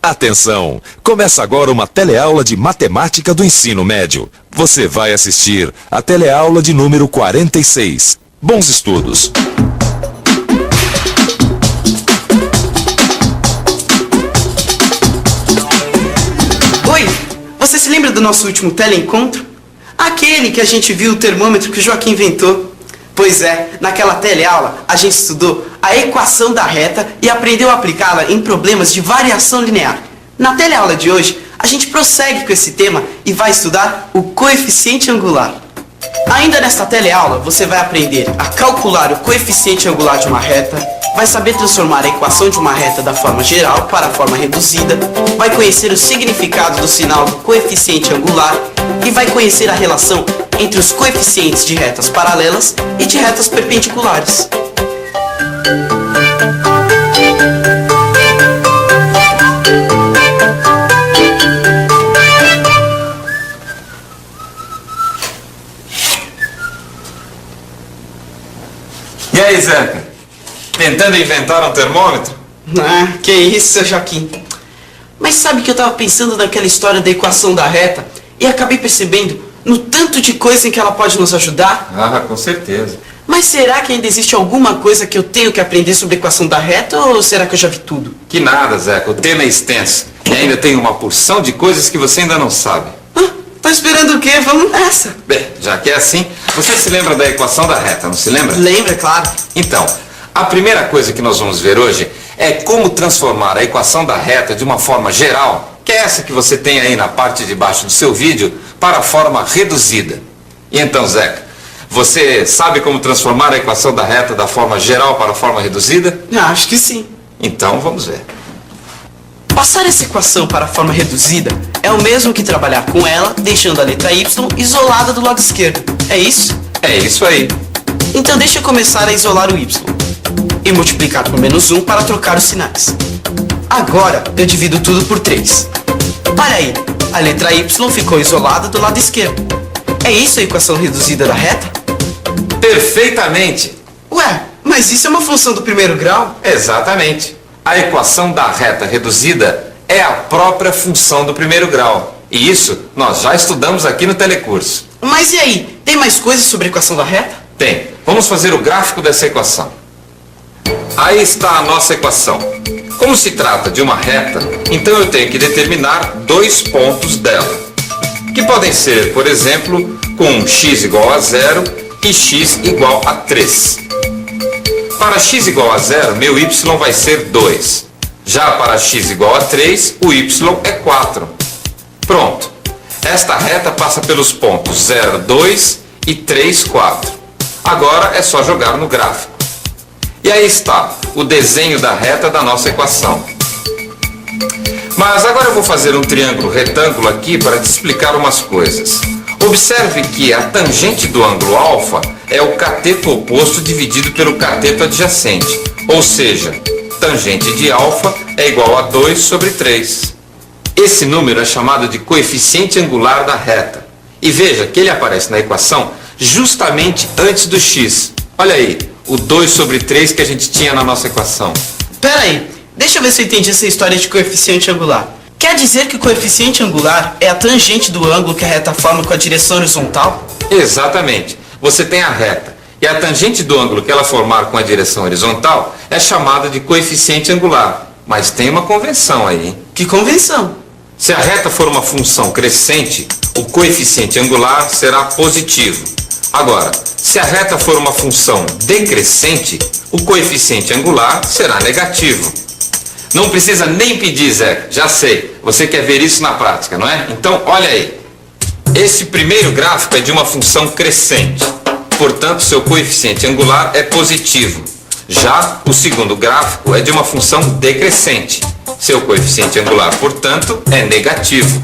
Atenção! Começa agora uma teleaula de matemática do ensino médio. Você vai assistir a teleaula de número 46. Bons estudos! Oi! Você se lembra do nosso último teleencontro? Aquele que a gente viu o termômetro que o Joaquim inventou. Pois é, naquela teleaula a gente estudou a equação da reta e aprendeu a aplicá-la em problemas de variação linear. Na teleaula de hoje, a gente prossegue com esse tema e vai estudar o coeficiente angular. Ainda nesta teleaula, você vai aprender a calcular o coeficiente angular de uma reta, vai saber transformar a equação de uma reta da forma geral para a forma reduzida, vai conhecer o significado do sinal do coeficiente angular e vai conhecer a relação entre os coeficientes de retas paralelas e de retas perpendiculares. E aí, Zeca? Tentando inventar um termômetro? Ah, que isso, seu Joaquim. Mas sabe que eu tava pensando naquela história da equação da reta e acabei percebendo no tanto de coisa em que ela pode nos ajudar? Ah, com certeza. Mas será que ainda existe alguma coisa que eu tenho que aprender sobre a equação da reta ou será que eu já vi tudo? Que nada, Zeca. O tema é extenso. E ainda tem uma porção de coisas que você ainda não sabe. Ah, tá esperando o quê? Vamos nessa. Bem, já que é assim, você se lembra da equação da reta, não se lembra? Lembra, claro. Então, a primeira coisa que nós vamos ver hoje é como transformar a equação da reta de uma forma geral, que é essa que você tem aí na parte de baixo do seu vídeo, para a forma reduzida. E então, Zeca, você sabe como transformar a equação da reta da forma geral para a forma reduzida? Acho que sim. Então, vamos ver. Passar essa equação para a forma reduzida é o mesmo que trabalhar com ela, deixando a letra y isolada do lado esquerdo. É isso? É isso aí. Então deixa eu começar a isolar o y e multiplicar por -1 para trocar os sinais. Agora eu divido tudo por 3. Olha aí, a letra y ficou isolada do lado esquerdo. É isso a equação reduzida da reta? Perfeitamente. Ué, mas isso é uma função do primeiro grau? Exatamente. A equação da reta reduzida é a própria função do primeiro grau. E isso nós já estudamos aqui no telecurso. Mas e aí, tem mais coisas sobre a equação da reta? Tem. Vamos fazer o gráfico dessa equação. Aí está a nossa equação. Como se trata de uma reta, então eu tenho que determinar 2 pontos dela, que podem ser, por exemplo, com x igual a 0 e x igual a 3. Para x igual a 0, meu y vai ser 2. Já para x igual a 3, o y é 4. Pronto. Esta reta passa pelos pontos 0, 2 e 3, 4. Agora é só jogar no gráfico. E aí está o desenho da reta da nossa equação. Mas agora eu vou fazer um triângulo retângulo aqui para te explicar umas coisas. Observe que a tangente do ângulo alfa é o cateto oposto dividido pelo cateto adjacente. Ou seja, tangente de alfa é igual a 2 sobre 3. Esse número é chamado de coeficiente angular da reta. E veja que ele aparece na equação justamente antes do x. Olha aí, o 2 sobre 3 que a gente tinha na nossa equação. Pera aí, deixa eu ver se eu entendi essa história de coeficiente angular. Quer dizer que o coeficiente angular é a tangente do ângulo que a reta forma com a direção horizontal? Exatamente. Você tem a reta. E a tangente do ângulo que ela formar com a direção horizontal é chamada de coeficiente angular. Mas tem uma convenção aí, hein? Que convenção? Se a reta for uma função crescente, o coeficiente angular será positivo. Agora, se a reta for uma função decrescente, o coeficiente angular será negativo. Não precisa nem pedir, Zé, já sei. Você quer ver isso na prática, não é? Então, olha aí. Esse primeiro gráfico é de uma função crescente. Portanto, seu coeficiente angular é positivo. Já o segundo gráfico é de uma função decrescente. Seu coeficiente angular, portanto, é negativo.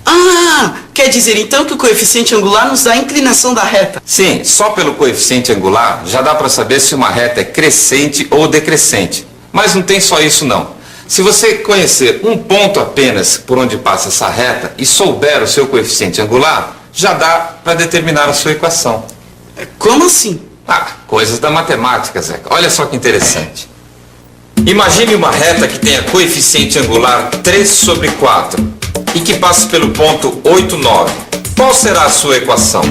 Ah, quer dizer então que o coeficiente angular nos dá a inclinação da reta? Sim, só pelo coeficiente angular já dá para saber se uma reta é crescente ou decrescente. Mas não tem só isso não. Se você conhecer um ponto apenas por onde passa essa reta e souber o seu coeficiente angular, já dá para determinar a sua equação. Como assim? Ah, coisas da matemática, Zeca. Olha só que interessante. Imagine uma reta que tenha coeficiente angular 3 sobre 4 e que passe pelo ponto 8, 9. Qual será a sua equação?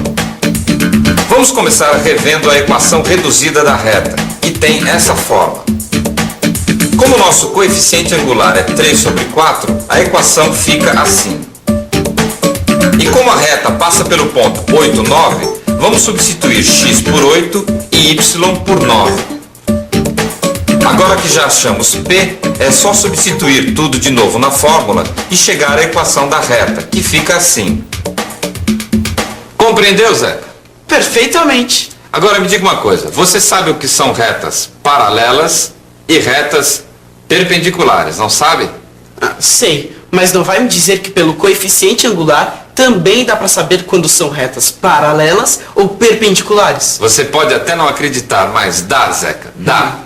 Vamos começar revendo a equação reduzida da reta, que tem essa forma. Como o nosso coeficiente angular é 3 sobre 4, a equação fica assim. E como a reta passa pelo ponto 8, 9, vamos substituir x por 8 e y por 9. Agora que já achamos P, é só substituir tudo de novo na fórmula e chegar à equação da reta, que fica assim. Compreendeu, Zeca? Perfeitamente. Agora me diga uma coisa, você sabe o que são retas paralelas e retas perpendiculares, não sabe? Sei, mas não vai me dizer que pelo coeficiente angular também dá para saber quando são retas paralelas ou perpendiculares? Você pode até não acreditar, mas dá, Zeca, dá.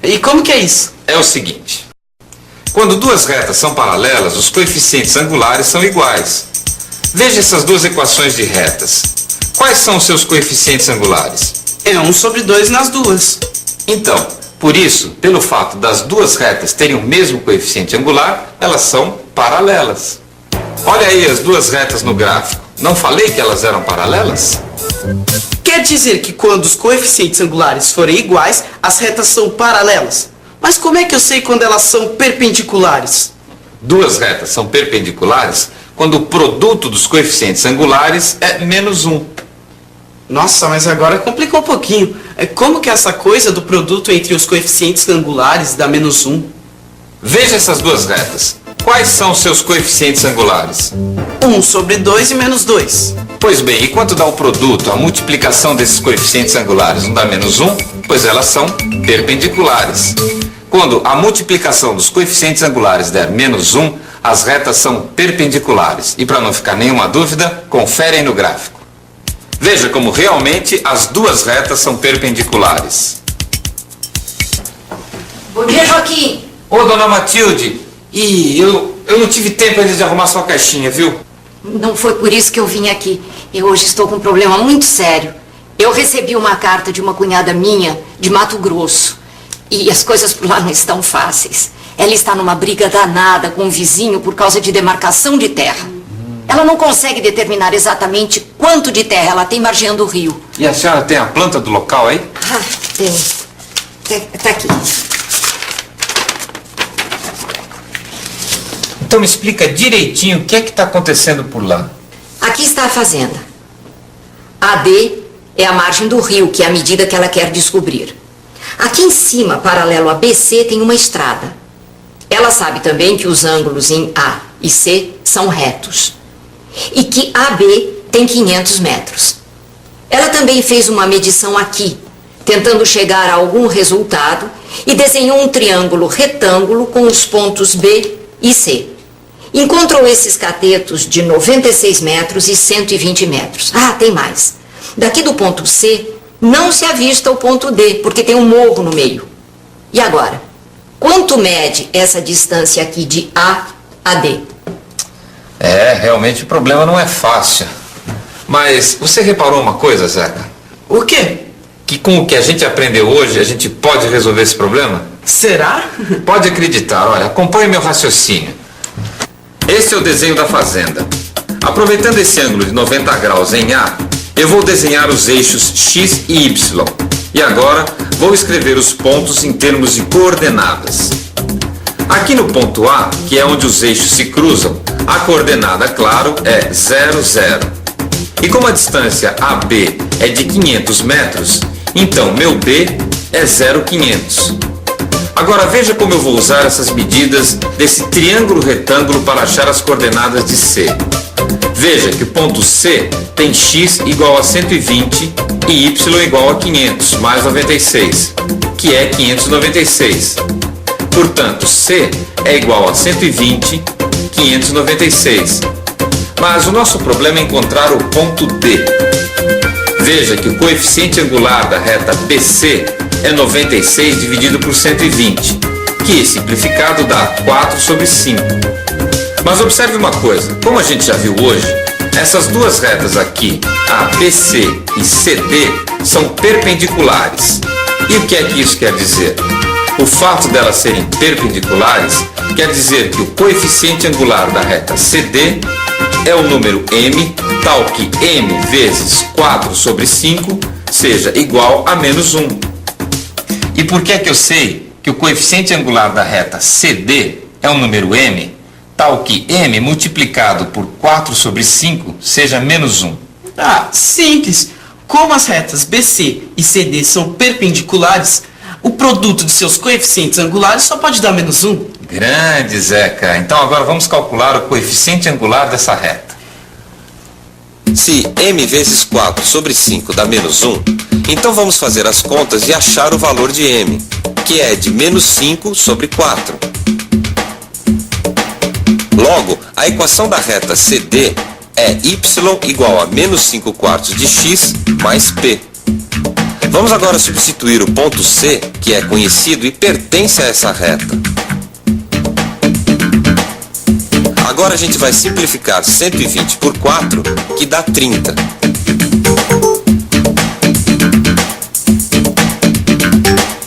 E como que é isso? É o seguinte, quando duas retas são paralelas, os coeficientes angulares são iguais. Veja essas duas equações de retas. Quais são os seus coeficientes angulares? É 1 sobre 2 nas duas. Então, por isso, pelo fato das duas retas terem o mesmo coeficiente angular, elas são paralelas. Olha aí as duas retas no gráfico. Não falei que elas eram paralelas? Quer dizer que quando os coeficientes angulares forem iguais, as retas são paralelas. Mas como é que eu sei quando elas são perpendiculares? Duas retas são perpendiculares quando o produto dos coeficientes angulares é menos 1. Nossa, mas agora complicou um pouquinho. Como que é essa coisa do produto entre os coeficientes angulares dá menos 1? Veja essas duas retas. Quais são os seus coeficientes angulares? 1 sobre 2 e menos 2. Pois bem, e quanto dá o produto, a multiplicação desses coeficientes angulares? Não dá menos 1? Pois elas são perpendiculares. Quando a multiplicação dos coeficientes angulares der menos 1, as retas são perpendiculares. E para não ficar nenhuma dúvida, conferem no gráfico. Veja como realmente as duas retas são perpendiculares. Bom dia, Joaquim. Ô, dona Matilde, eu não tive tempo ainda de arrumar sua caixinha, viu? Não foi por isso que eu vim aqui. Eu hoje estou com um problema muito sério. Eu recebi uma carta de uma cunhada minha de Mato Grosso. E as coisas por lá não estão fáceis. Ela está numa briga danada com um vizinho por causa de demarcação de terra. Ela não consegue determinar exatamente quanto de terra ela tem margeando o rio. E a senhora tem a planta do local aí? Ah, tem. Tá aqui. Então me explica direitinho o que é que está acontecendo por lá. Aqui está a fazenda. AD é a margem do rio, que é a medida que ela quer descobrir. Aqui em cima, paralelo a BC, tem uma estrada. Ela sabe também que os ângulos em A e C são retos. E que AB tem 500 metros. Ela também fez uma medição aqui, tentando chegar a algum resultado, e desenhou um triângulo retângulo com os pontos B e C. Encontrou esses catetos de 96 metros e 120 metros. Ah, tem mais. Daqui do ponto C, não se avista o ponto D, porque tem um morro no meio. E agora? Quanto mede essa distância aqui de A a D? Realmente o problema não é fácil. Mas você reparou uma coisa, Zeca? O quê? Que com o que a gente aprendeu hoje, a gente pode resolver esse problema? Será? Pode acreditar, olha, acompanhe meu raciocínio. Este é o desenho da fazenda. Aproveitando esse ângulo de 90 graus em A, eu vou desenhar os eixos X e Y. E agora vou escrever os pontos em termos de coordenadas. Aqui no ponto A, que é onde os eixos se cruzam, a coordenada, claro, é 0, 0. E como a distância AB é de 500 metros, então meu B é 0,500. Agora veja como eu vou usar essas medidas desse triângulo retângulo para achar as coordenadas de C. Veja que o ponto C tem x igual a 120 e y igual a 500 mais 96, que é 596. Portanto, C é igual a 120, 596. Mas o nosso problema é encontrar o ponto D. Veja que o coeficiente angular da reta BC é 96 dividido por 120, que simplificado dá 4 sobre 5. Mas observe uma coisa, como a gente já viu hoje, essas duas retas aqui, a BC e CD, são perpendiculares. E o que é que isso quer dizer? O fato delas serem perpendiculares quer dizer que o coeficiente angular da reta CD é o número m, tal que m vezes 4 sobre 5 seja igual a menos 1. E por que é que eu sei que o coeficiente angular da reta CD é o número m, tal que m multiplicado por 4 sobre 5 seja menos 1? Ah, simples. Como as retas BC e CD são perpendiculares, o produto de seus coeficientes angulares só pode dar menos 1. Grande, Zeca. Então agora vamos calcular o coeficiente angular dessa reta. Se m vezes 4 sobre 5 dá menos 1, então vamos fazer as contas e achar o valor de m, que é de menos 5 sobre 4. Logo, a equação da reta CD é y igual a menos 5 quartos de x mais p. Vamos agora substituir o ponto C, que é conhecido e pertence a essa reta. Agora a gente vai simplificar 120 por 4, que dá 30.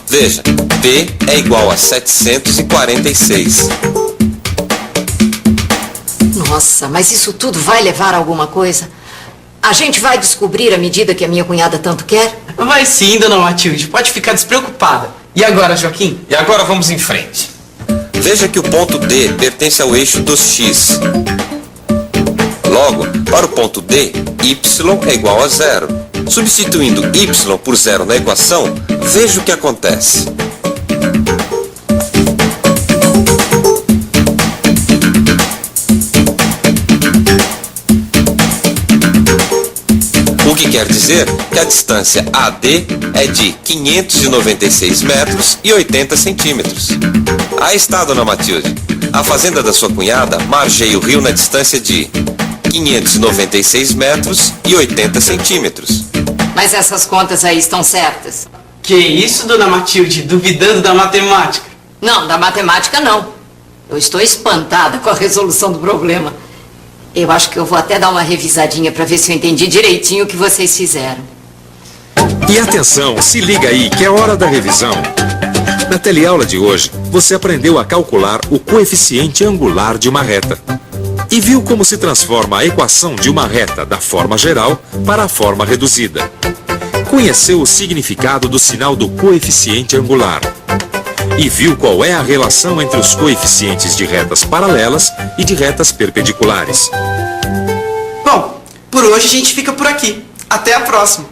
Veja, P é igual a 746. Nossa, mas isso tudo vai levar a alguma coisa? A gente vai descobrir a medida que a minha cunhada tanto quer? Vai sim, dona Matilde. Pode ficar despreocupada. E agora, Joaquim? E agora vamos em frente. Veja que o ponto D pertence ao eixo dos x. Logo, para o ponto D, y é igual a 0. Substituindo y por 0 na equação, veja o que acontece. O que quer dizer que a distância AD é de 596 metros e 80 centímetros. Aí está, dona Matilde. A fazenda da sua cunhada margeia o rio na distância de 596 metros e 80 centímetros. Mas essas contas aí estão certas? Que isso, dona Matilde? Duvidando da matemática? Não, da matemática não. Eu estou espantada com a resolução do problema. Eu acho que eu vou até dar uma revisadinha para ver se eu entendi direitinho o que vocês fizeram. E atenção, se liga aí que é hora da revisão. Na teleaula de hoje, você aprendeu a calcular o coeficiente angular de uma reta. E viu como se transforma a equação de uma reta da forma geral para a forma reduzida. Conheceu o significado do sinal do coeficiente angular. E viu qual é a relação entre os coeficientes de retas paralelas e de retas perpendiculares. Bom, por hoje a gente fica por aqui. Até a próxima.